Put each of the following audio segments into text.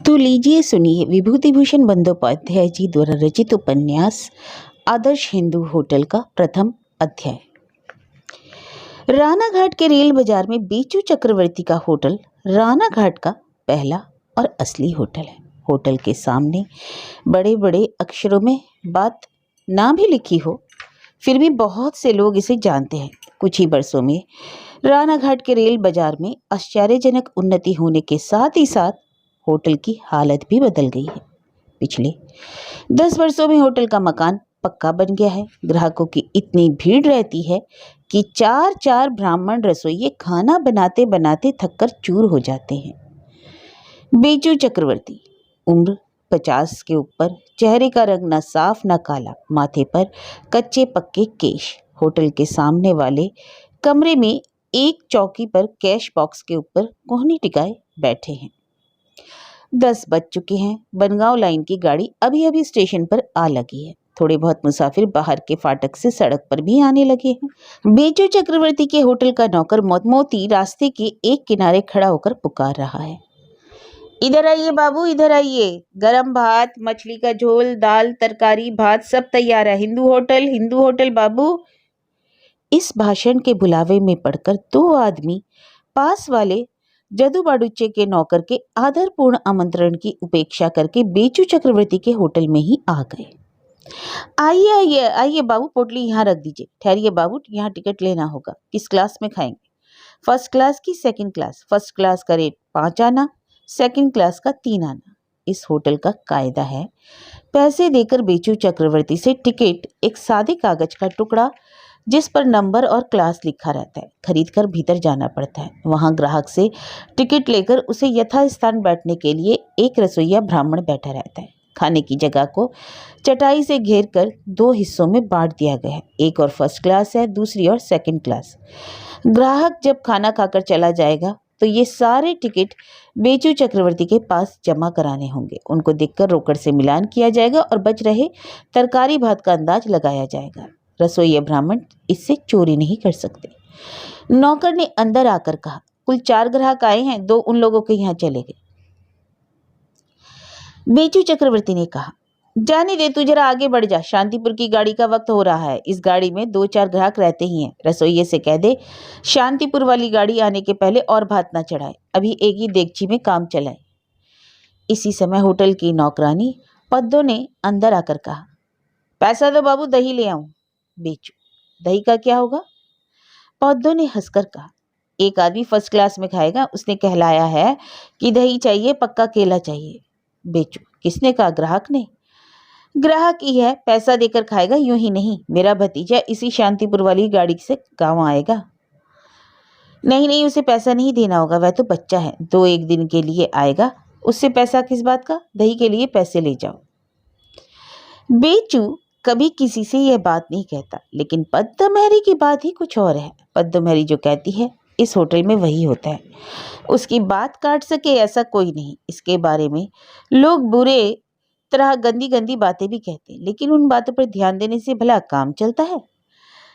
तो लीजिए सुनिए विभूति भूषण बंदोपाध्याय जी द्वारा रचित उपन्यास आदर्श हिंदू होटल का प्रथम अध्याय। रानाघाट के रेल बाजार में बीचू चक्रवर्ती का होटल रानाघाट का पहला और असली होटल है। होटल के सामने बड़े बड़े अक्षरों में बात ना भी लिखी हो, फिर भी बहुत से लोग इसे जानते हैं। कुछ ही वर्षों में रानाघाट के रेल बाजार में आश्चर्यजनक उन्नति होने के साथ ही साथ होटल की हालत भी बदल गई है। पिछले 10 वर्षों में होटल का मकान पक्का बन गया है। ग्राहकों की इतनी भीड़ रहती है कि 4-4 ब्राह्मण रसोइये खाना बनाते बनाते थककर चूर हो जाते हैं। बीचू चक्रवर्ती, उम्र 50 के ऊपर, चेहरे का रंग न साफ न काला, माथे पर कच्चे पक्के केश। होटल के सामने वाले कमरे में एक चौकी पर कैश बॉक्स के ऊपर कोहनी टिकाए बैठे हैं। 10 बज चुके हैं। बनगांव लाइन की गाड़ी अभी अभी स्टेशन पर आ लगी है। थोड़े बहुत मुसाफिर बाहर के फाटक से सड़क पर भी आने लगे हैं। बीचू चक्रवर्ती के होटल का नौकर मोती रास्ते के एक किनारे खड़ा होकर पुकार रहा है, इधर आइए बाबू, इधर आइए। गरम भात, मछली का झोल, दाल, तरकारी, भात सब तैयार है। हिंदू होटल बाबू। इस भाषण के बुलावे में पड़कर 2 आदमी पास वाले जदू बाड़ूचे के नौकर के आदरपूर्ण आमंत्रण की उपेक्षा करके बीचू चक्रवर्ती के होटल में ही आ गए। आइए आइए आइए बाबू, पोटली यहाँ रख दीजिए। ठहरिए बाबू, यहाँ टिकट लेना होगा। किस क्लास में खाएंगे? फर्स्ट क्लास की सेकंड क्लास? फर्स्ट क्लास का रेट 5 आना, सेकंड क्लास का 3 आना। इस होटल का कायदा है, पैसे देकर बीचू चक्रवर्ती से टिकट एक सादे कागज का टुकड़ा जिस पर नंबर और क्लास लिखा रहता है खरीद कर भीतर जाना पड़ता है। वहां ग्राहक से टिकट लेकर उसे यथास्थान बैठने के लिए एक रसोइया ब्राह्मण बैठा रहता है। खाने की जगह को चटाई से घेर कर 2 हिस्सों में बांट दिया गया है। एक और फर्स्ट क्लास है, दूसरी और सेकंड क्लास। ग्राहक जब खाना खाकर चला जाएगा तो ये सारे टिकट बीचू चक्रवर्ती के पास जमा कराने होंगे। उनको देखकर रोकड़ से मिलान किया जाएगा और बच रहे तरकारी भात का अंदाज लगाया जाएगा। रसोइया ब्राह्मण इससे चोरी नहीं कर सकते। नौकर ने अंदर आकर कहा, कुल 4 ग्राहक आए हैं, 2 उन लोगों के यहाँ चले गए। बीचू चक्रवर्ती ने कहा, जाने दे, तू जरा आगे बढ़ जा। शांतिपुर की गाड़ी का वक्त हो रहा है। इस गाड़ी में 2-4 ग्राहक रहते ही हैं। रसोइये से कह दे शांतिपुर वाली गाड़ी आने के पहले और भात ना चढ़ाए, अभी एक ही देगची में काम चलाए। इसी समय होटल की नौकरानी पद्दो ने अंदर आकर कहा, पैसा दो बाबू, दही ले आऊं। बेचू, दही का क्या होगा? पौधों ने हंसकर कहा, एक आदमी फर्स्ट क्लास में खाएगा, उसने कहलाया है कि दही चाहिए, पक्का केला चाहिए। बेचू, किसने कहा? ग्राहक ने। ग्राहक ही है, पैसा देकर खाएगा, यूं ही नहीं। मेरा भतीजा इसी शांतिपुर वाली गाड़ी से गाँव आएगा। नहीं, उसे पैसा नहीं देना होगा, वह तो बच्चा है, 2-1 दिन के लिए आएगा, उससे पैसा किस बात का? दही के लिए पैसे ले जाओ। बेचू कभी किसी से यह बात नहीं कहता, लेकिन पद्महरी की बात ही कुछ और है। पद्महरी जो कहती है इस होटल में वही होता है। उसकी बात काट सके ऐसा कोई नहीं। इसके बारे में लोग बुरे तरह गंदी गंदी बातें भी कहते हैं, लेकिन उन बातों पर ध्यान देने से भला काम चलता है।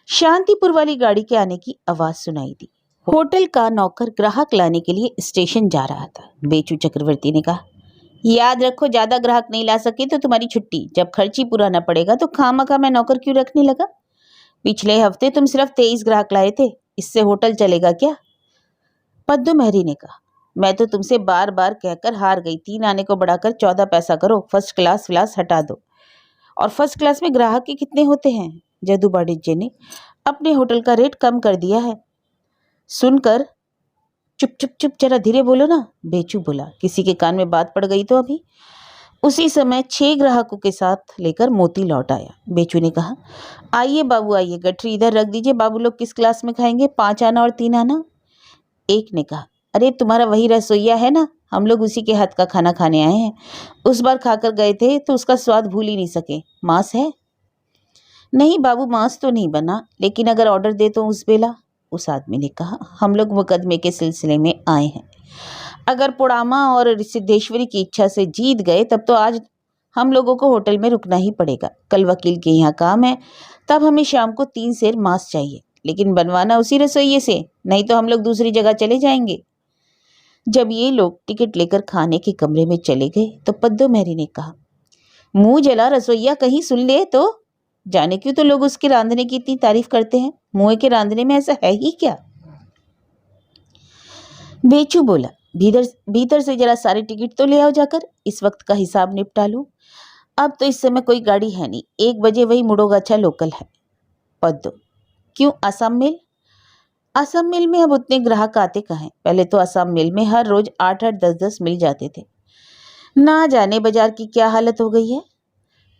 शांतिपुर वाली गाड़ी के आने की आवाज सुनाई दी। होटल का नौकर ग्राहक लाने के लिए स्टेशन जा रहा था। बीचू चक्रवर्ती ने कहा, याद रखो, ज्यादा ग्राहक नहीं ला सके तो तुम्हारी छुट्टी। जब खर्च ही पूरा न पड़ेगा तो खामखा मैं नौकर क्यों रखने लगा? पिछले हफ्ते तुम सिर्फ 23 ग्राहक लाए थे, इससे होटल चलेगा क्या? पद्महरी ने कहा, मैं तो तुमसे बार बार कहकर हार गई। 3 आने को बढ़ाकर 14 पैसा करो। फर्स्ट क्लास फ्लास हटा दो। और फर्स्ट क्लास में ग्राहक के कितने होते हैं? जदू बाड़ूचे ने अपने होटल का रेट कम कर दिया है। सुनकर चुप, जरा धीरे बोलो ना। बेचू बोला, किसी के कान में बात पड़ गई तो अभी। उसी समय 6 ग्राहकों के साथ लेकर मोती लौट आया। बेचू ने कहा, आइए बाबू आइए, गठरी इधर रख दीजिए। बाबू लोग किस क्लास में खाएंगे? 5 आना और 3 आना। एक ने कहा, अरे तुम्हारा वही रसोइया है ना, हम लोग उसी के हाथ का खाना खाने आए हैं। उस बार खाकर गए थे तो उसका स्वाद भूल ही नहीं सके। मांस है? नहीं बाबू, मांस तो नहीं बना, लेकिन अगर ऑर्डर दे तो उस बेला। उस आदमी ने कहा, हम लोग मुकदमे के सिलसिले में आए हैं। अगर पुड़ामा और सिद्धेश्वरी की इच्छा से जीत गए तब तो आज हम लोगों को होटल में रुकना ही पड़ेगा। कल वकील के यहाँ काम है, तब हमें शाम को 3 सेर मांस चाहिए, लेकिन बनवाना उसी रसोइये से, नहीं तो हम लोग दूसरी जगह चले जाएंगे। जब ये लोग टिकट लेकर खाने के कमरे में चले गए तो पद्दो मेहरी ने कहा, मुंह जला रसोइया कहीं सुन ले तो। जाने क्यों तो लोग उसके रांधने की इतनी तारीफ करते हैं, मुंह के रांधने में ऐसा है ही क्या। बेचू बोला, भीतर भीतर से जरा सारे टिकट तो ले आओ जाकर, इस वक्त का हिसाब निपटा लूं। अब तो इस समय कोई गाड़ी है नहीं, 1 बजे वही मुड़ोगाछा लोकल है। पद्दो, क्यों आसाम मेल? आसाम मेल में अब उतने ग्राहक आते कहाँ हैं? पहले तो आसाम मेल में हर रोज 8-8 10-10 मिल जाते थे। ना जाने बाजार की क्या हालत हो गई है।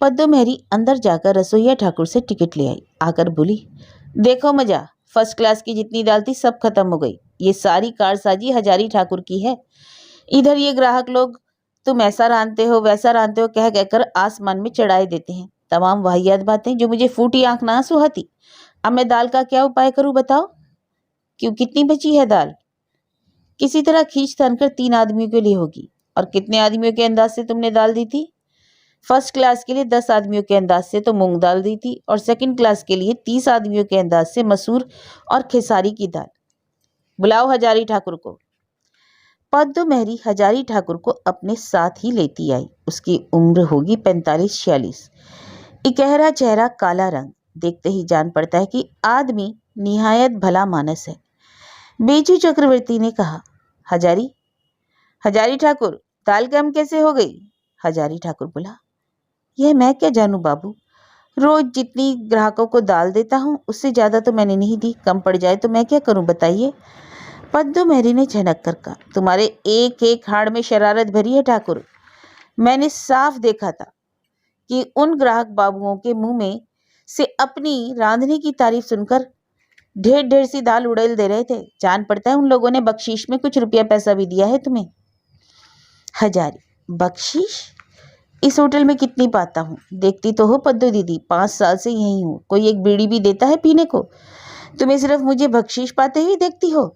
पद्दो मेहरी अंदर जाकर रसोइया ठाकुर से टिकट ले आई। आकर बोली, देखो मजा, फर्स्ट क्लास की जितनी दाल थी सब खत्म हो गई। ये सारी कारसाजी हजारी ठाकुर की है। इधर ये ग्राहक लोग तुम ऐसा रांधते हो वैसा रांधते हो कह कहकर आसमान में चढ़ाए देते हैं। तमाम वाहियात बातें जो मुझे फूटी आंख ना सुहाती। अब मैं दाल का क्या उपाय करूं बताओ? क्यों, कितनी बची है दाल? किसी तरह खींच तानकर 3 आदमियों के लिए होगी। और कितने आदमियों के अंदाज से तुमने दाल दी थी? फर्स्ट क्लास के लिए 10 आदमियों के अंदाज से तो मूंग दाल दी थी और सेकंड क्लास के लिए 30 आदमियों के अंदाज से मसूर और खेसारी की दाल। बुलाओ हजारी ठाकुर को। पद्दो मेहरी हजारी ठाकुर को अपने साथ ही लेती आई। उसकी उम्र होगी 45-46। इकहरा चेहरा, काला रंग, देखते ही जान पड़ता है कि आदमी निहायत भला मानस है। बेचू चक्रवर्ती ने कहा, हजारी हजारी ठाकुर, दाल कम कैसे हो गई? हजारी ठाकुर बोला, यह मैं क्या जानूं बाबू, रोज जितनी ग्राहकों को दाल देता हूँ उससे ज्यादा तो मैंने नहीं दी, कम पड़ जाए तो मैं क्या करूं बताइए। पद्दो मेहरी ने झनक कर कहा, तुम्हारे एक एक हाड़ में शरारत भरी है ठाकुर। मैंने साफ देखा था कि उन ग्राहक बाबुओं के मुंह में से अपनी रांधने की तारीफ सुनकर ढेर ढेर सी दाल उड़ेल दे रहे थे। जान पड़ता है उन लोगों ने बख्शीश में कुछ रुपया पैसा भी दिया है तुम्हें। हजारी, बख्शीश? इस होटल में कितनी पाता हूँ, देखती तो हो पद्दो दीदी, 5 साल से यही हूँ। कोई एक बीड़ी भी देता है पीने को? तुम्हें सिर्फ मुझे बख्शीश पाते ही देखती हो।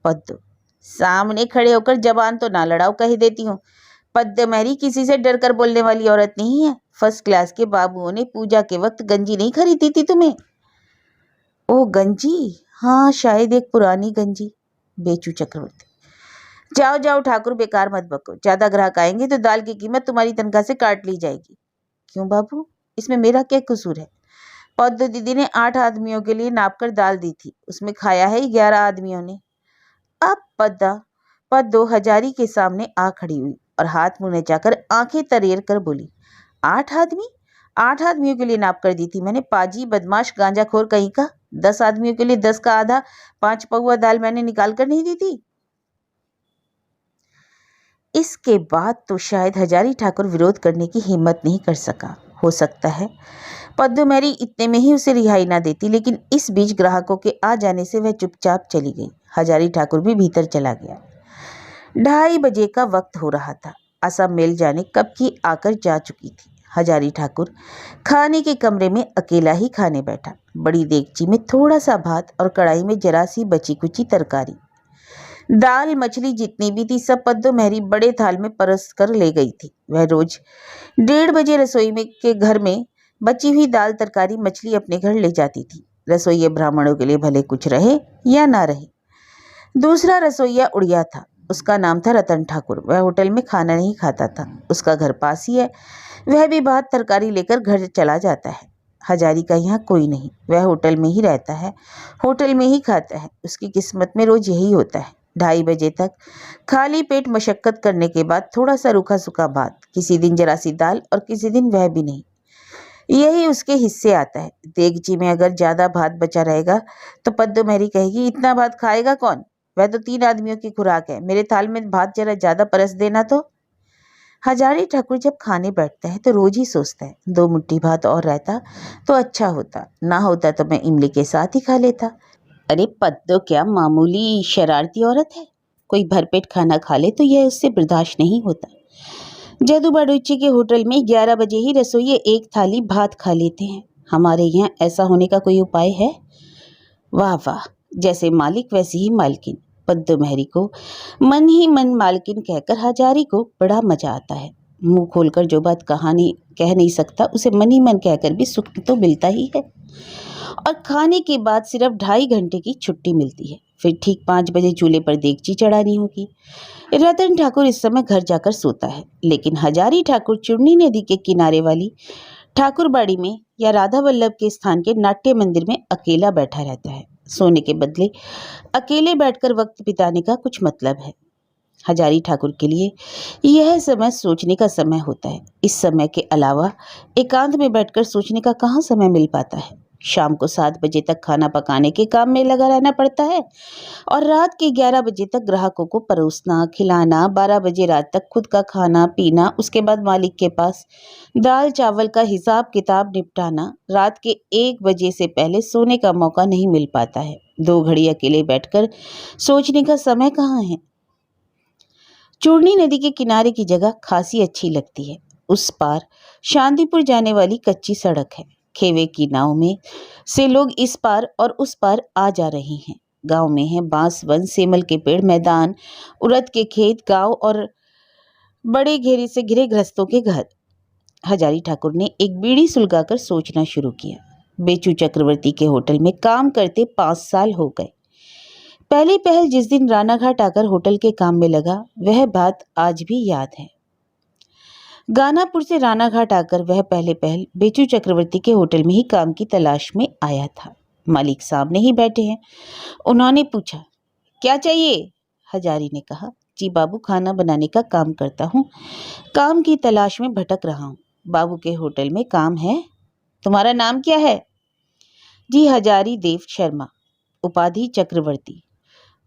पद्दो, सामने खड़े होकर जबान तो ना लड़ाओ, कह देती हूँ। पद्दो मेहरी किसी से डर कर बोलने वाली औरत नहीं है। फर्स्ट क्लास के बाबुओं ने पूजा के वक्त गंजी नहीं खरीदी थी तुम्हें? ओ गंजी, हाँ शायद एक पुरानी गंजी। बेचू चक्रवर्ती, जाओ जाओ ठाकुर, बेकार मत बको, ज्यादा ग्राहक आएंगे तो दाल की कीमत तुम्हारी तनख्वाह से काट ली जाएगी। क्यों बाबू, इसमें मेरा क्या कसूर है? पद्दो दीदी ने 8 आदमियों के लिए नाप कर दाल दी थी, उसमें खाया है 11 आदमियों ने। अब पद्दो हजारी के सामने आ खड़ी हुई और हाथ मुंह नचाकर आंखें तरेर कर बोली, 8 आदमी? 8 आदमियों के लिए नाप कर दी थी मैंने, पाजी बदमाश गांजाखोर कहीं का। 10 आदमियों के लिए 10 का आधा, 5 पौवा दाल मैंने निकाल कर नहीं दी थी। इसके बाद तो शायद हजारी ठाकुर विरोध करने की हिम्मत नहीं कर सका। हो सकता है पद्दो मेहरी इतने में ही उसे रिहाई ना देती, लेकिन इस बीच ग्राहकों के आ जाने से वह चुपचाप चली गई। हजारी ठाकुर भी भीतर चला गया। 2:30 बजे का वक्त हो रहा था। असम मेल जाने कब की आकर जा चुकी थी। हजारी ठाकुर खाने के कमरे में अकेला ही खाने बैठा। बड़ी देगची में थोड़ा सा भात और कढ़ाई में जरा सी बची कुची तरकारी, दाल मछली जितनी भी थी सब पद्दो मेहरी बड़े थाल में परस कर ले गई थी। वह रोज 1:30 बजे रसोई में के घर में बची हुई दाल तरकारी मछली अपने घर ले जाती थी। रसोइया ब्राह्मणों के लिए भले कुछ रहे या ना रहे। दूसरा रसोइया उड़िया था, उसका नाम था रतन ठाकुर। वह होटल में खाना नहीं खाता था, उसका घर पास ही है। वह भी भात तरकारी लेकर घर चला जाता है। हजारी का यहाँ कोई नहीं, वह होटल में ही रहता है, होटल में ही खाता है। उसकी किस्मत में रोज यही होता है। 2:30 बजे तक खाली पेट मशक्कत करने के बाद थोड़ा सा रूखा सूखा भात, किसी दिन जरा सी दाल और किसी दिन वह भी नहीं। यही उसके हिस्से आता है। देगची में अगर ज्यादा भात बचा रहेगा तो पद्दो मेहरी कहेगी, इतना भात खाएगा कौन? वह तो 3 आदमियों की खुराक है, मेरे थाल में भात जरा ज्यादा परस देना तो। हजारी ठाकुर जब खाने बैठता है तो रोज ही सोचता है, 2 मुट्ठी भात और रहता तो अच्छा होता, ना होता तो मैं इमली के साथ ही खा लेता। अरे पद्दो क्या मामूली शरारती औरत है, कोई भरपेट खाना खा ले तो यह उससे बर्दाश्त नहीं होता। जादू बाडूची के होटल में 11 बजे ही रसोइये एक थाली भात खा लेते हैं। हमारे यहाँ ऐसा होने का कोई उपाय है? वाह वाह, जैसे मालिक वैसी ही मालकिन। पद्दो मेहरी को मन ही मन मालकिन कहकर हजारी को बड़ा मजा आता है। मुंह खोलकर जो बात कह नहीं सकता उसे मन ही मन कहकर भी सुख तो मिलता ही है। और खाने के बाद सिर्फ 2.5 घंटे की छुट्टी मिलती है। फिर ठीक 5 बजे चूल्हे पर देगची चढ़ानी होगी। रतन ठाकुर इस समय घर जाकर सोता है, लेकिन हजारी ठाकुर चूर्णी नदी के किनारे वाली ठाकुरबाड़ी में या राधा वल्लभ के स्थान के नाट्य मंदिर में अकेला बैठा रहता है। सोने के बदले अकेले बैठकर वक्त बिताने का कुछ मतलब है। हजारी ठाकुर के लिए यह समय सोचने का समय होता है। इस समय के अलावा एकांत में बैठकर सोचने का कहाँ समय मिल पाता है। शाम को 7 बजे तक खाना पकाने के काम में लगा रहना पड़ता है और रात के 11 बजे तक ग्राहकों को परोसना, खिलाना, 12 बजे रात तक खुद का खाना पीना, उसके बाद मालिक के पास दाल चावल का हिसाब किताब निपटाना। रात के 1 बजे से पहले सोने का मौका नहीं मिल पाता है। 2 घड़ी अकेले बैठकर सोचने का समय कहाँ है। चूर्णी नदी के किनारे की जगह खासी अच्छी लगती है। उस पार शांतिपुर जाने वाली कच्ची सड़क है। खेवे की नाव में से लोग इस पार और उस पार आ जा रहे हैं। गांव में है बांस वन, सेमल के पेड़, मैदान, उड़द के खेत, गांव और बड़े घेरे से घिरे गृहस्थों के घर। हजारी ठाकुर ने एक बीड़ी सुलगाकर सोचना शुरू किया। बेचू चक्रवर्ती के होटल में काम करते 5 साल हो गए। पहली पहल जिस दिन रानाघाट आकर होटल के काम में लगा, वह बात आज भी याद है। गानापुर से रानाघाट आकर वह पहले पहल बेचू चक्रवर्ती के होटल में ही काम की तलाश में आया था। मालिक सामने ही बैठे हैं। उन्होंने पूछा, क्या चाहिए? हजारी ने कहा, जी बाबू, खाना बनाने का काम करता हूँ, काम की तलाश में भटक रहा हूँ। बाबू के होटल में काम है। तुम्हारा नाम क्या है? जी हजारी देव शर्मा, उपाधि चक्रवर्ती।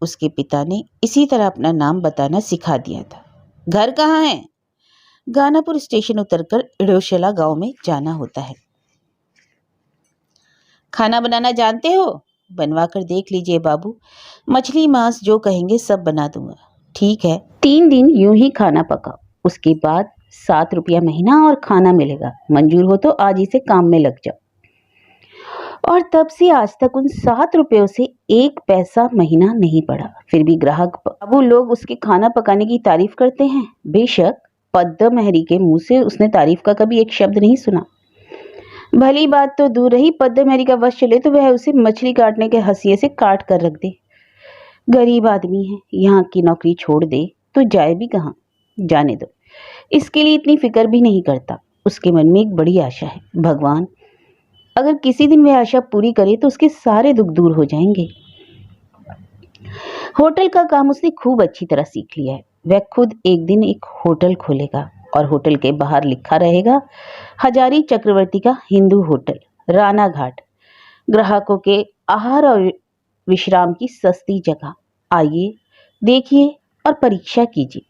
उसके पिता ने इसी तरह अपना नाम बताना सिखा दिया था। घर कहाँ है? गानापुर स्टेशन उतरकर इड़ोशला गांव में जाना होता है। खाना बनाना जानते हो? बनवा कर देख लीजिए बाबू, मछली मांस जो कहेंगे सब बना दूंगा। ठीक है, 3 दिन यूं ही खाना पकाओ, उसके बाद 7 रुपया महीना और खाना मिलेगा। मंजूर हो तो आज ही से काम में लग जाओ। और तब से आज तक उन 7 रुपयों से 1 पैसा महीना नहीं पड़ा। फिर भी ग्राहक बाबू लोग उसके खाना पकाने की तारीफ करते हैं। बेशक पद्म महरी के मुंह से उसने तारीफ का कभी एक शब्द नहीं सुना। भली बात तो दूर रही, पद्म महरी का वश चले तो वह उसे मछली काटने के हंसिये से काट कर रख दे। गरीब आदमी है, यहाँ की नौकरी छोड़ दे तो जाए भी कहाँ। जाने दो, इसके लिए इतनी फिक्र भी नहीं करता। उसके मन में एक बड़ी आशा है, भगवान अगर किसी दिन वह आशा पूरी करे तो उसके सारे दुख दूर हो जाएंगे। होटल का काम उसने खूब अच्छी तरह सीख लिया है। वह खुद एक दिन एक होटल खोलेगा और होटल के बाहर लिखा रहेगा, हजारी चक्रवर्ती का हिंदू होटल, रानाघाट, ग्राहकों के आहार और विश्राम की सस्ती जगह। आइए, देखिए और परीक्षा कीजिए।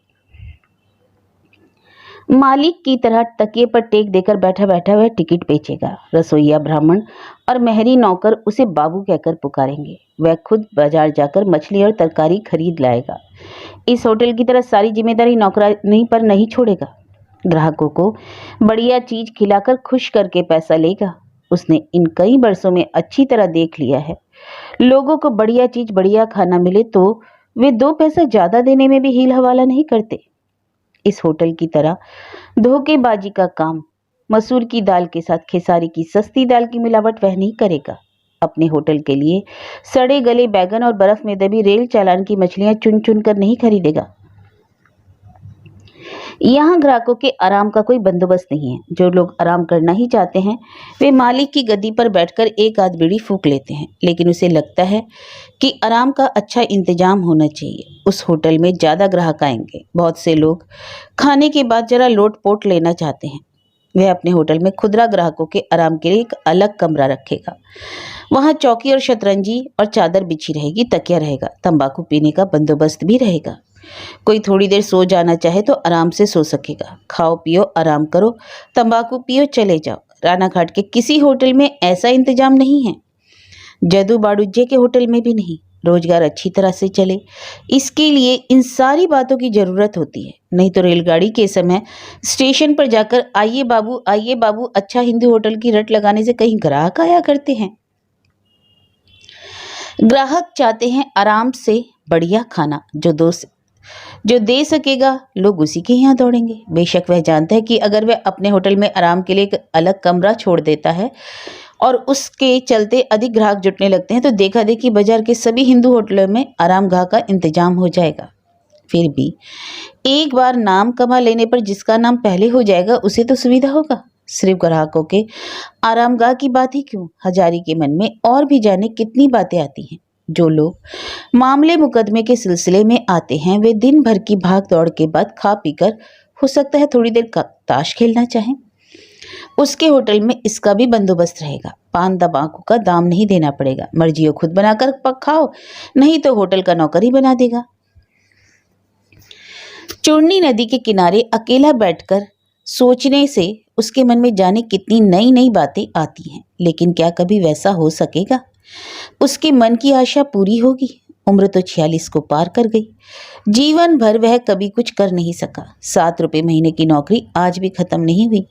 मालिक की तरह तकिए पर टेक देकर बैठा बैठा वह टिकट बेचेगा। रसोईया ब्राह्मण और मेहरी नौकर उसे बाबू कहकर पुकारेंगे। वह खुद बाजार जाकर मछली और तरकारी खरीद लाएगा। इस होटल की तरह सारी जिम्मेदारी नौकरानी पर नहीं छोड़ेगा। ग्राहकों को बढ़िया चीज खिलाकर खुश करके पैसा लेगा। उसने इन कई वर्षों में अच्छी तरह देख लिया है, लोगों को बढ़िया चीज बढ़िया खाना मिले तो वे 2 पैसा ज्यादा देने में भी हील हवाला नहीं करते। इस होटल की तरह धोखेबाजी का काम मसूर की दाल के साथ खेसारी की सस्ती दाल की मिलावट वह नहीं करेगा। अपने होटल के लिए सड़े गले बैगन और बर्फ में दबी रेल चालान की मछलियां चुन चुन कर नहीं खरीदेगा। यहाँ ग्राहकों के आराम का कोई बंदोबस्त नहीं है। जो लोग आराम करना ही चाहते हैं वे मालिक की गद्दी पर बैठकर एक आध बीड़ी फूंक लेते हैं, लेकिन उसे लगता है कि आराम का अच्छा इंतजाम होना चाहिए। उस होटल में ज़्यादा ग्राहक आएंगे। बहुत से लोग खाने के बाद जरा लोट पोट लेना चाहते हैं। वह अपने होटल में खुदरा ग्राहकों के आराम के लिए एक अलग कमरा रखेगा। वहाँ चौकी और शतरंजी और चादर बिछी रहेगी, तकिया रहेगा, तंबाकू पीने का बंदोबस्त भी रहेगा। कोई थोड़ी देर सो जाना चाहे तो आराम से सो सकेगा। खाओ पियो, आराम करो, तंबाकू पियो, चले जाओ। रानाघाट के किसी होटल में ऐसा इंतजाम नहीं है, जदू बाड़ूजे के होटल में भी नहीं। रोजगार अच्छी तरह से चले, इसके लिए इन सारी बातों की जरूरत होती है। नहीं तो रेलगाड़ी के समय स्टेशन पर जाकर आइए बाबू अच्छा हिंदू होटल की रट लगाने से कहीं ग्राहक आया करते हैं। ग्राहक चाहते हैं आराम से बढ़िया खाना, जो दे सकेगा लोग उसी के यहाँ दौड़ेंगे। बेशक वह जानता है कि अगर वह अपने होटल में आराम के लिए एक अलग कमरा छोड़ देता है और उसके चलते अधिक ग्राहक जुटने लगते हैं तो देखा देखी बाजार के सभी हिंदू होटलों में आरामगाह का इंतजाम हो जाएगा। फिर भी एक बार नाम कमा लेने पर जिसका नाम पहले हो जाएगा उसे तो सुविधा होगा। सिर्फ ग्राहकों के आरामगाह की बात ही क्यों, हजारी के मन में और भी जाने कितनी बातें आती हैं। जो लोग मामले मुकदमे के सिलसिले में आते हैं वे दिन भर की भाग दौड़ के बाद खा पीकर हो सकता है थोड़ी देर ताश खेलना चाहें। उसके होटल में इसका भी बंदोबस्त रहेगा। पान तंबाकू का दाम नहीं देना पड़ेगा, मर्जी हो खुद बनाकर खाओ, नहीं तो होटल का नौकर ही बना देगा। चूर्णी नदी के किनारे अकेला बैठकर सोचने से उसके मन में जाने कितनी नई नई बातें आती हैं, लेकिन क्या कभी वैसा हो सकेगा? उसके मन की आशा पूरी होगी? उम्र तो 46 को पार कर गई। जीवन भर वह कभी कुछ कर नहीं सका। 7 रुपए महीने की नौकरी आज भी खत्म नहीं हुई।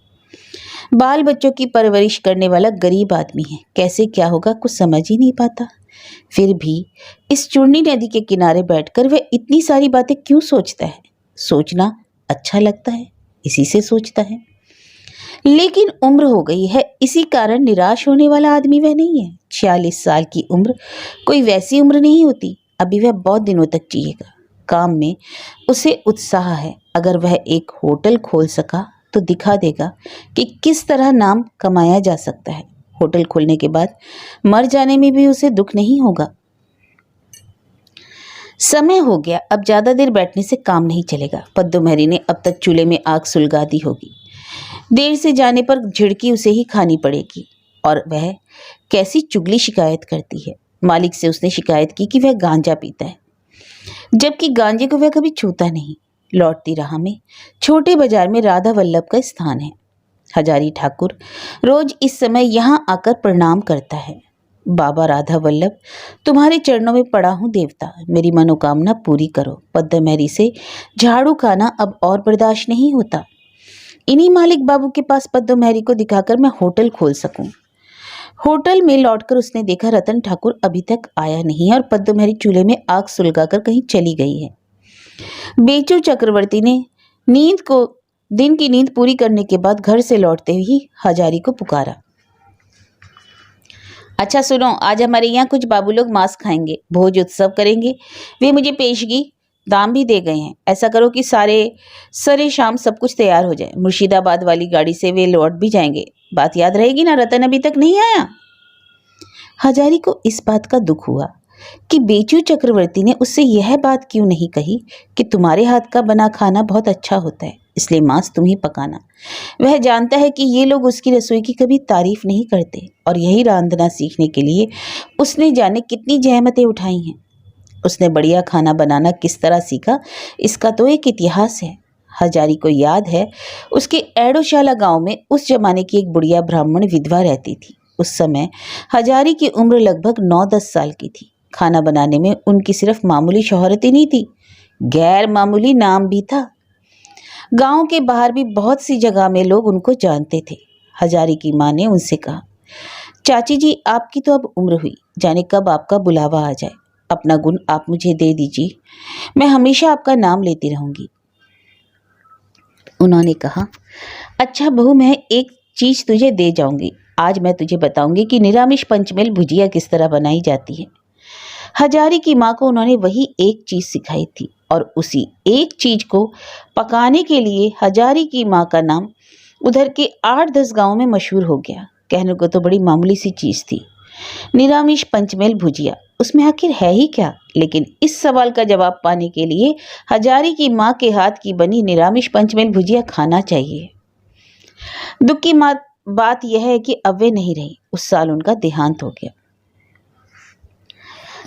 बाल बच्चों की परवरिश करने वाला गरीब आदमी है, कैसे क्या होगा कुछ समझ ही नहीं पाता। फिर भी इस चूर्णी नदी के किनारे बैठकर वह इतनी सारी बातें क्यों सोचता है? सोचना अच्छा लगता है, इसी से सोचता है। लेकिन उम्र हो गई है, इसी कारण निराश होने वाला आदमी वह नहीं है। 46 साल की उम्र कोई वैसी उम्र नहीं होती। अभी वह बहुत दिनों तक जिएगा। काम में उसे उत्साह है। अगर वह एक होटल खोल सका तो दिखा देगा कि किस तरह नाम कमाया जा सकता है। होटल खोलने के बाद मर जाने में भी उसे दुख नहीं होगा। समय हो गया, अब ज्यादा देर बैठने से काम नहीं चलेगा। पद्दू महरी ने अब तक चूल्हे में आग सुलगा दी होगी। देर से जाने पर झिड़की उसे ही खानी पड़ेगी। और वह कैसी चुगली शिकायत करती है। मालिक से उसने शिकायत की कि वह गांजा पीता है, जबकि गांजे को वह कभी छूता नहीं। लौटती राह में छोटे बाजार में राधा वल्लभ का स्थान है। हजारी ठाकुर रोज इस समय यहाँ आकर प्रणाम करता है। बाबा राधा वल्लभ, तुम्हारे चरणों में पड़ा हूँ देवता, मेरी मनोकामना पूरी करो। पद्दू महरी से झाड़ू खाना अब और बर्दाश्त नहीं होता। इन्हीं मालिक बाबू के पास पद्दू महरी को दिखाकर मैं होटल खोल सकूं। होटल में लौटकर उसने देखा रतन ठाकुर अभी तक आया नहीं है और पद्दू महरी चूल्हे में आग सुलगाकर कहीं चली गई है। बेचू चक्रवर्ती ने दिन की नींद पूरी करने के बाद घर से लौटते ही हजारी को पुकारा। अच्छा सुनो, आज हमारे यहाँ कुछ बाबू लोग मांस खाएंगे, भोज उत्सव करेंगे। वे मुझे पेशगी दाम भी दे गए हैं। ऐसा करो कि सरे शाम सब कुछ तैयार हो जाए। मुर्शिदाबाद वाली गाड़ी से वे लौट भी जाएंगे। बात याद रहेगी ना, रतन अभी तक नहीं आया। हजारी को इस बात का दुख हुआ कि बेचू चक्रवर्ती ने उससे यह बात क्यों नहीं कही कि तुम्हारे हाथ का बना खाना बहुत अच्छा होता है, इसलिए मांस तुम ही पकाना। वह जानता है कि ये लोग उसकी रसोई की कभी तारीफ नहीं करते और यही रांधना सीखने के लिए उसने जाने कितनी जहमतें उठाई हैं। उसने बढ़िया खाना बनाना किस तरह सीखा, इसका तो एक इतिहास है। हजारी को याद है उसके एडोशाला गांव में उस जमाने की एक बुढ़िया ब्राह्मण विधवा रहती थी। उस समय हजारी की उम्र लगभग 9-10 साल की थी। खाना बनाने में उनकी सिर्फ मामूली शोहरत ही नहीं थी, गैर मामूली नाम भी था। गांव के बाहर भी बहुत सी जगह में लोग उनको जानते थे। हजारी की माँ ने उनसे कहा, चाची जी आपकी तो अब उम्र हुई, जाने कब आपका बुलावा आ जाए। अपना गुण आप मुझे दे दीजिए, मैं हमेशा आपका नाम लेती रहूंगी। उन्होंने कहा, अच्छा बहू, मैं एक चीज तुझे दे जाऊंगी। आज मैं तुझे बताऊंगी कि निरामिष पंचमेल भुजिया किस तरह बनाई जाती है। हजारी की माँ को उन्होंने वही एक चीज सिखाई थी और उसी एक चीज को पकाने के लिए हजारी की माँ का नाम उधर के 8-10 गांवों में मशहूर हो गया। कहने को तो बड़ी मामूली सी चीज थी, निरामिष पंचमेल भुजिया, उसमें आखिर है ही क्या? लेकिन इस सवाल का जवाब पाने के लिए हजारी की माँ के हाथ की बनी निरामिष पंचमेल भुजिया खाना चाहिए। दुख की बात यह है कि अब वे नहीं रही। उस साल उनका देहांत हो गया।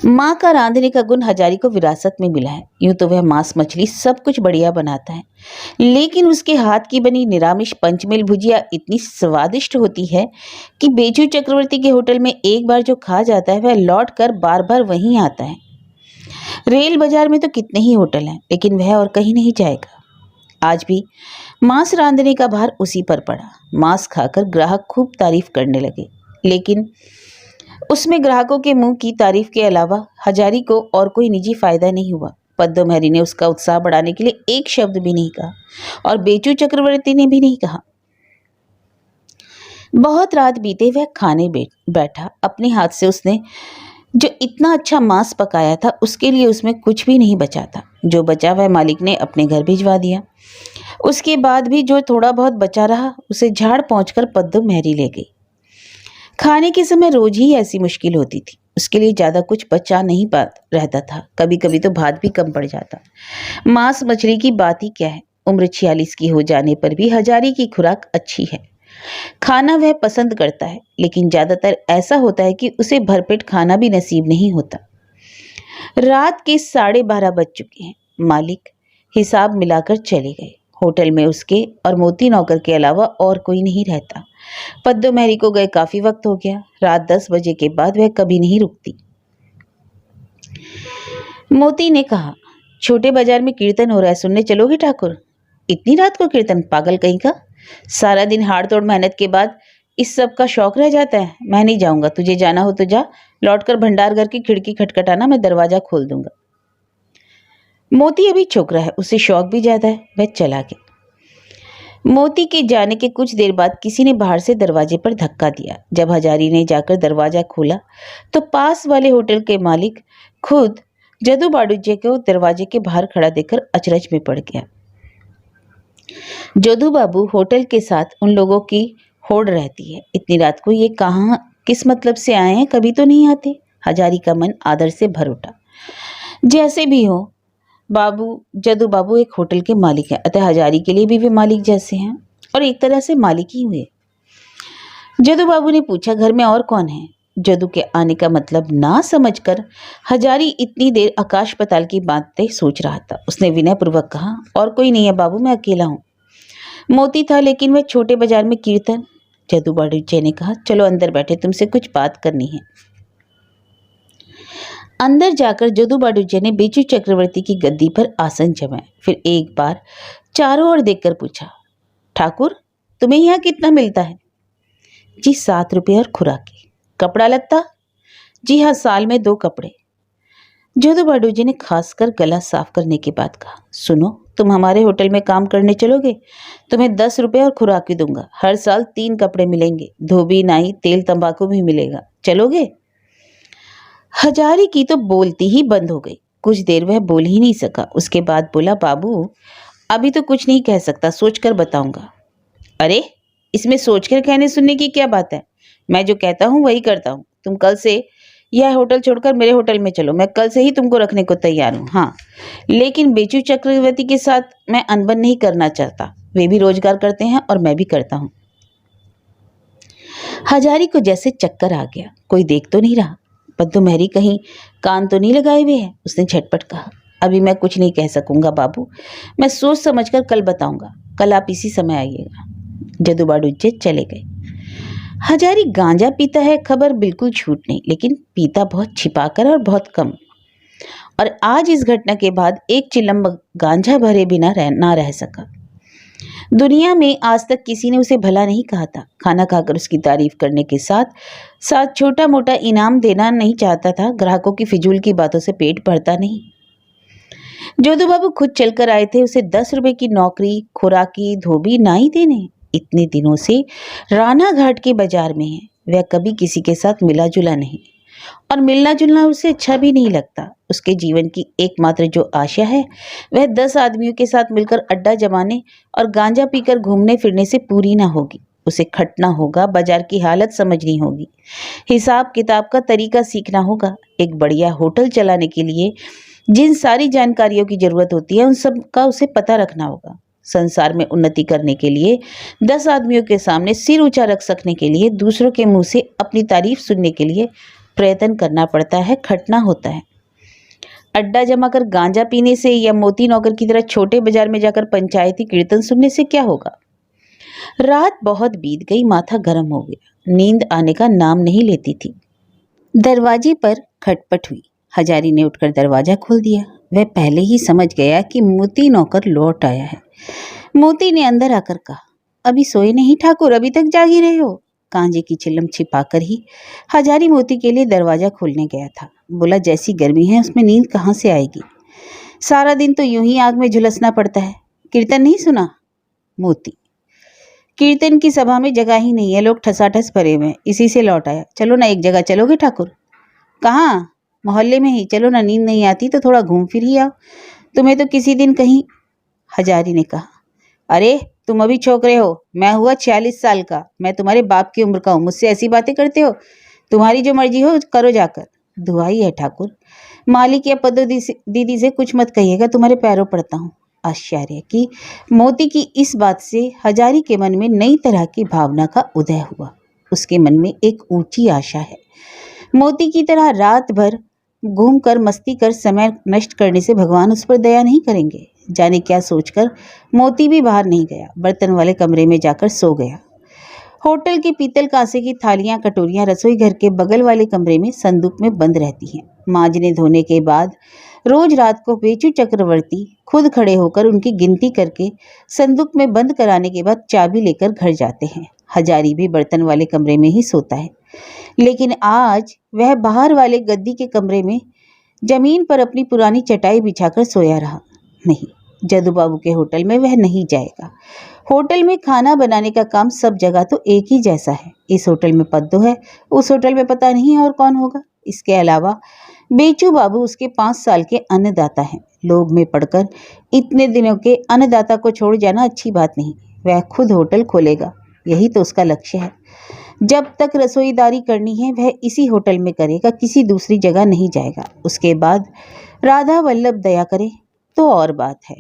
माँ का रांधने का गुण हजारी को विरासत में मिला है। यूं तो वह मांस मछली सब कुछ बढ़िया बनाता है, लेकिन उसके हाथ की बनी निरामिष पंचमेल भुजिया इतनी स्वादिष्ट होती है कि बेचू चक्रवर्ती के होटल में एक बार जो खा जाता है वह लौट कर बार बार वहीं आता है। रेल बाजार में तो कितने ही होटल हैं, लेकिन वह और कहीं नहीं जाएगा। आज भी मांस रांधने का भार उसी पर पड़ा। मांस खाकर ग्राहक खूब तारीफ करने लगे, लेकिन उसमें ग्राहकों के मुंह की तारीफ के अलावा हजारी को और कोई निजी फायदा नहीं हुआ। पद्दू महरी ने उसका उत्साह बढ़ाने के लिए एक शब्द भी नहीं कहा और बेचू चक्रवर्ती ने भी नहीं कहा। बहुत रात बीते वह खाने बैठा। अपने हाथ से उसने जो इतना अच्छा मांस पकाया था उसके लिए उसमें कुछ भी नहीं बचा था। जो बचा वह मालिक ने अपने घर भिजवा दिया। उसके बाद भी जो थोड़ा बहुत बचा रहा उसे झाड़ पहुंचकर पद्दू मेहरी ले गई। खाने के समय रोज ही ऐसी मुश्किल होती थी। उसके लिए ज्यादा कुछ बचा नहीं पा रहता था। कभी कभी तो भात भी कम पड़ जाता। मांस मछली की बात ही क्या है। उम्र 46 की हो जाने पर भी हजारी की खुराक अच्छी है। खाना वह पसंद करता है, लेकिन ज्यादातर ऐसा होता है कि उसे भरपेट खाना भी नसीब नहीं होता। रात के 12:30 बज चुके हैं। मालिक हिसाब मिलाकर चले गए। होटल में उसके और मोती नौकर के अलावा और कोई नहीं रहता। पद्दो मैरी को गए काफी वक्त हो गया। रात 10 बजे के बाद वह कभी नहीं रुकती। मोती ने कहा, छोटे बाजार में कीर्तन हो रहा है, सुनने चलोगे ठाकुर? इतनी रात को कीर्तन? पागल कहीं का। सारा दिन हाड़ तोड़ मेहनत के बाद इस सब का शौक रह जाता है। मैं नहीं जाऊंगा। तुझे जाना हो तो जा। लौटकर भंडार घर की खिड़की खटखटाना, मैं दरवाजा खोल दूंगा। मोती अभी छोकरा है, उसे शौक भी ज्यादा है। वह चला गया। मोती के जाने के कुछ देर बाद किसी ने बाहर से दरवाजे पर धक्का दिया। जब हजारी ने जाकर दरवाजा खोला तो पास वाले होटल के मालिक खुद जदू बाडूजे को दरवाजे के बाहर खड़ा देखकर अचरज में पड़ गया। जदू बाबू होटल के साथ उन लोगों की होड़ रहती है। इतनी रात को ये कहाँ किस मतलब से आए हैं? कभी तो नहीं आते। हजारी का मन आदर से भर उठा। जैसे भी हो, जदू बाबू एक होटल के मालिक हैं, अतः हजारी के लिए भी वे मालिक जैसे हैं और एक तरह से मालिक ही हुए। जदू बाबू ने पूछा, घर में और कौन है? जदू के आने का मतलब ना समझकर हजारी इतनी देर आकाश पताल की बातें सोच रहा था। उसने विनय पूर्वक कहा, और कोई नहीं है बाबू, मैं अकेला हूँ। मोती था, लेकिन वह छोटे बाजार में कीर्तन। जदू बाडूजे ने कहा, चलो अंदर बैठे, तुमसे कुछ बात करनी है। अंदर जाकर जदू बाडूजे ने बेचू चक्रवर्ती की गद्दी पर आसन जमाया। फिर एक बार चारों ओर देखकर पूछा, ठाकुर तुम्हें यहाँ कितना मिलता है? जी 7 रुपये और खुराकी। कपड़ा लत्ता? जी हाँ, साल में 2 कपड़े। जदू बाडूजे ने खासकर गला साफ करने के बाद कहा, सुनो, तुम हमारे होटल में काम करने चलोगे? तुम्हें 10 रुपये और खुराकी दूंगा। हर साल 3 कपड़े मिलेंगे, धोबी, नाई, तेल तंबाकू भी मिलेगा। चलोगे? हजारी की तो बोलती ही बंद हो गई। कुछ देर वह बोल ही नहीं सका। उसके बाद बोला, बाबू अभी तो कुछ नहीं कह सकता, सोचकर बताऊंगा। अरे इसमें सोचकर कहने सुनने की क्या बात है? मैं जो कहता हूँ वही करता हूँ। तुम कल से यह होटल छोड़कर मेरे होटल में चलो। मैं कल से ही तुमको रखने को तैयार हूँ। हाँ, लेकिन बेचू चक्रवर्ती के साथ मैं अनबन नहीं करना चाहता। वे भी रोजगार करते हैं और मैं भी करता हूँ। हजारी को जैसे चक्कर आ गया। कोई देख तो नहीं रहा? पद्दू मेहरी कहीं कान तो नहीं लगाए हुए हैं? उसने झटपट कहा, अभी मैं कुछ नहीं कह सकूंगा बाबू, मैं सोच समझकर कल बताऊंगा। कल आप इसी समय आइएगा। जदू बाडूजे चले गए। हजारी गांजा पीता है, खबर बिल्कुल झूठ नहीं, लेकिन पीता बहुत छिपाकर और बहुत कम। और आज इस घटना के बाद एक चिलम गांजा भरे बिना ना रह सका। दुनिया में आज तक किसी ने उसे भला नहीं कहा था। खाना खाकर उसकी तारीफ करने के साथ साथ छोटा मोटा इनाम देना नहीं चाहता था। ग्राहकों की फिजूल की बातों से पेट भरता नहीं। जोधू बाबू खुद चलकर आए थे उसे 10 रुपए की नौकरी, खुराकी, धोबी, नाई देने। इतने दिनों से राना घाट के बाजार में है। वह कभी किसी के साथ मिला जुला नहीं और मिलना जुलना उसे अच्छा भी नहीं लगता। उसके जीवन की एकमात्र जो आशा है वह 10 आदमियों के साथ मिलकर अड्डा जमाने और गांजा पीकर घूमने फिरने से पूरी ना होगी। उसे खटना होगा, बाजार की हालत समझनी होगी, हिसाब किताब का तरीका सीखना होगा। एक बढ़िया होटल चलाने के लिए जिन सारी जानकारियों की जरूरत होती है उन सब का उसे पता रखना होगा। संसार में उन्नति करने के लिए 10 आदमियों के सामने सिर ऊंचा रख सकने के लिए, दूसरों के मुंह से अपनी तारीफ सुनने के लिए प्रयत्न करना पड़ता है, खटना होता है। अड्डा जमाकर गांजा पीने से या मोती नौकर की तरह छोटे बाजार में जाकर पंचायती कीर्तन सुनने से क्या होगा। रात बहुत बीत गई, माथा गर्म हो गया, नींद आने का नाम नहीं लेती थी। दरवाजे पर खटपट हुई। हजारी ने उठकर दरवाजा खोल दिया। वह पहले ही समझ गया कि मोती नौकर लौट आया है। मोती ने अंदर आकर कहा, अभी सोए नहीं ठाकुर? अभी तक जागी रहे हो? कांजे की चिल्लम छिपाकर ही हजारी मोती के लिए दरवाजा खोलने गया था। बोला, जैसी गर्मी है उसमें नींद कहाँ से आएगी? सारा दिन तो यूं ही आग में झुलसना पड़ता है। कीर्तन नहीं सुना? मोती, कीर्तन की सभा में जगह ही नहीं है, लोग ठसाठस भरे हुए हैं, इसी से लौट आया। चलो ना एक जगह चलोगे ठाकुर? कहाँ? मोहल्ले में ही चलो ना, नींद नहीं आती तो थोड़ा घूम फिर ही आओ। तुम्हें तो किसी दिन कहीं। हजारी ने कहा, अरे तुम अभी छोकरे हो, मैं हुआ 46 साल का, मैं तुम्हारे बाप की उम्र का हूँ, मुझसे ऐसी बातें करते हो? तुम्हारी जो मर्जी हो करो जाकर। दुआई है ठाकुर, मालिक या पदो दीदी से कुछ मत कहिएगा, तुम्हारे पैरों पड़ता हूँ। आश्चर्य की मोती की इस बात से हजारी के मन में नई तरह की भावना का उदय हुआ। उसके मन में एक ऊंची आशा है। मोती की तरह रात भर घूमकर मस्ती कर समय नष्ट करने से भगवान उस पर दया नहीं करेंगे। जाने क्या सोचकर मोती भी बाहर नहीं गया, बर्तन वाले कमरे में जाकर सो गया। होटल की पीतल कांसे की थालियां कटोरियां रसोई घर के बगल वाले कमरे में संदूक में बंद रहती हैं। मांजने धोने के बाद रोज रात को बेचू चक्रवर्ती खुद खड़े होकर उनकी गिनती करके संदूक में बंद कराने के बाद चाबी लेकर घर जाते हैं। हजारी भी बर्तन वाले कमरे में ही सोता है, लेकिन आज वह बाहर वाले गद्दी के कमरे में जमीन पर अपनी पुरानी चटाई बिछाकर सोया रहा। नहीं, जदू बाबू के होटल में वह नहीं जाएगा। होटल में खाना बनाने का काम सब जगह तो एक ही जैसा है। इस होटल में पद्दो है, उस होटल में पता नहीं और कौन होगा। इसके अलावा बेचू बाबू उसके 5 साल के अन्नदाता हैं। लोभ में पड़कर इतने दिनों के अन्नदाता को छोड़ जाना अच्छी बात नहीं। वह खुद होटल खोलेगा, यही तो उसका लक्ष्य है। जब तक रसोईदारी करनी है वह इसी होटल में करेगा, किसी दूसरी जगह नहीं जाएगा। उसके बाद राधा वल्लभ दया करे तो और बात है।